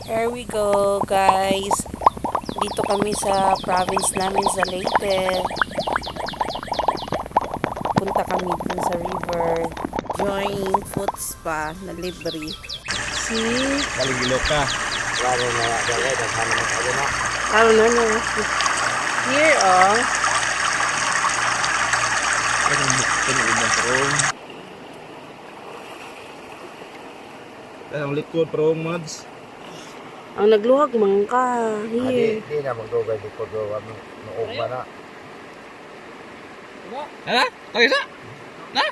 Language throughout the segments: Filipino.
Here we go, guys. Dito kami sa province namin sa Leyte. Punta kami dun sa river. Join Footspa na libre. See? Kaligilo ka. Lalo na dali, daghana mo tayo na. Lalo na. Here, oh. Ang likod, prong mods. Ang nagluhag man ka. Here. Di na magdugay di ko do kami noong ba na. Ha? Okay sa? Na?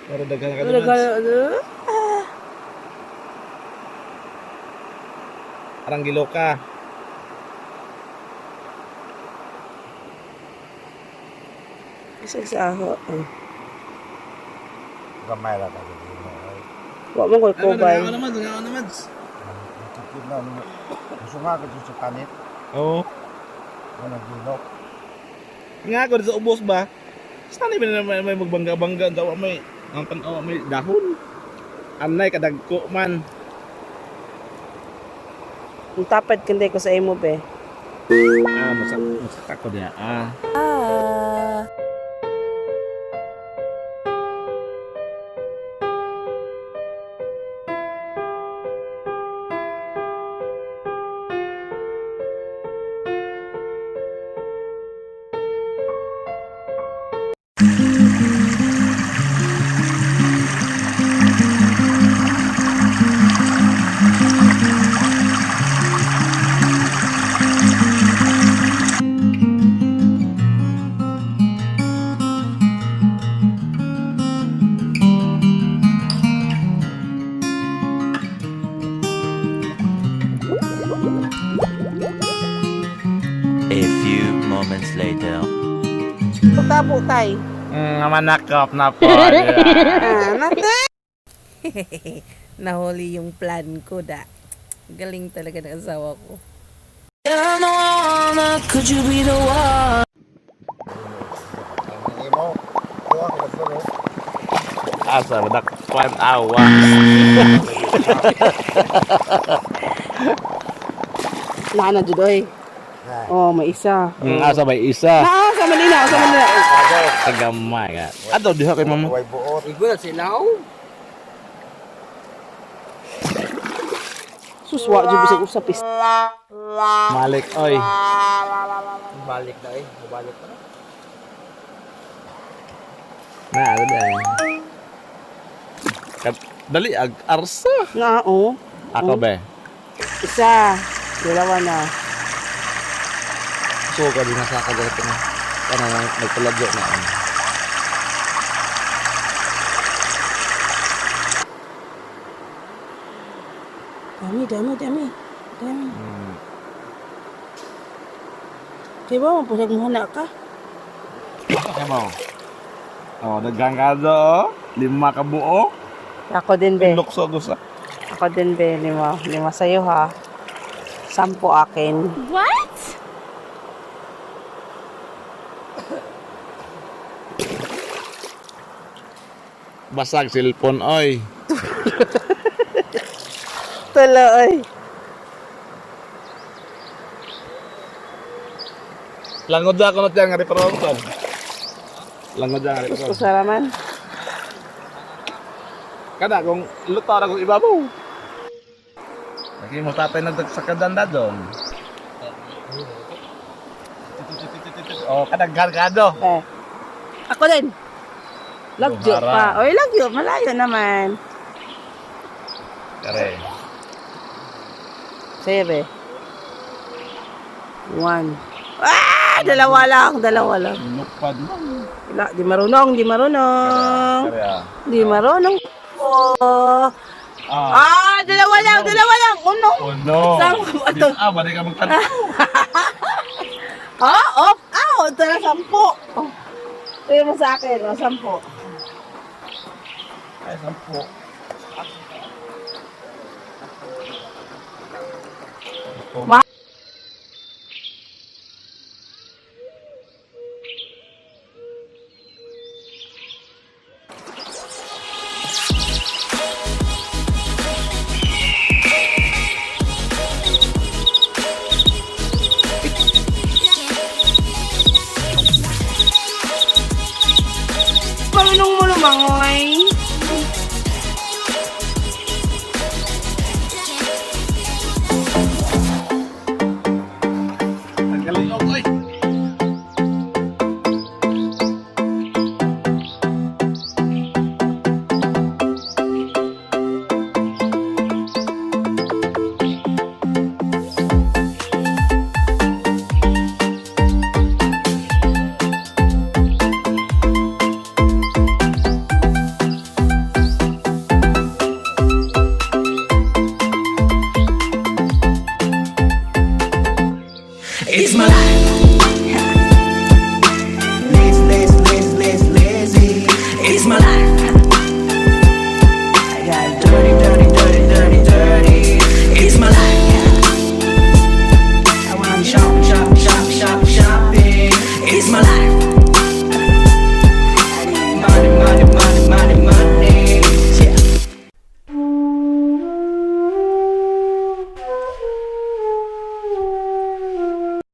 Para daghan ka mods. Parang gilo ka. Isa sa ako. Gamay ra ka di mo. Wa mo koy kubay. Ano naman? Tikid na mo. Gusto nga ka sa kanit. Oo. Ano gilok. Nga ako sa ubos ba? Saan na may magbangga-bangga daw may ang panaw may dahon. Anay kadagko man. Ang tapad kanday ko sa imo be. Masak ko niya. A few moments later. Tabo tay. Manakop na po. Nate. Nahuli yung plan ko da. Galing talaga ng asawa ko. Could you be the one? Ang imo. Kuha ko sa Asa badak kwan awa. Nana judoy. Oh, may isa. Asa ba isa? Sa Manila. Kagamay ka. Ato diha kay mama. Way buot. Igo na silaw. Suswa jud bisag usap is. Malik oy. Balik na eh. Balik pa na. Na ada dai. Dali arsa. Nga oh. Ako be. Isa. Dalawa na. So ka din sa kagalit na. Kana nagpaladyo na. Dami. Kaya ba, mapusag mo na ka? Kaya mo. Oh, dagang ka do. 5 ka buo. Ako din, be. Lukso gusa. Ako din, be. 5 sa'yo, ha? 10 akin. What? Basag cellphone oy. Tuloy. Langod ako na tiyang reparonton. Langod ang reparonton. Kusaraman. Kada kung lutar ako ibabaw. Lagi mo tatay nagsakadan na doon. Oh, kadaghan ka do. Ako din. Lagyo pa. Oy, lagyo. Malayo naman. Kare. Sa'yo, be. 1. Dalawa lang. Lupad mo. Wala, di marunong. Kare ah. Di marunong. Dalawa lang. Uno. Oh no. Ito. Balik ka magtanong. Ito na 10. Ito mo sa akin, 10. Ay, 10. mangoy.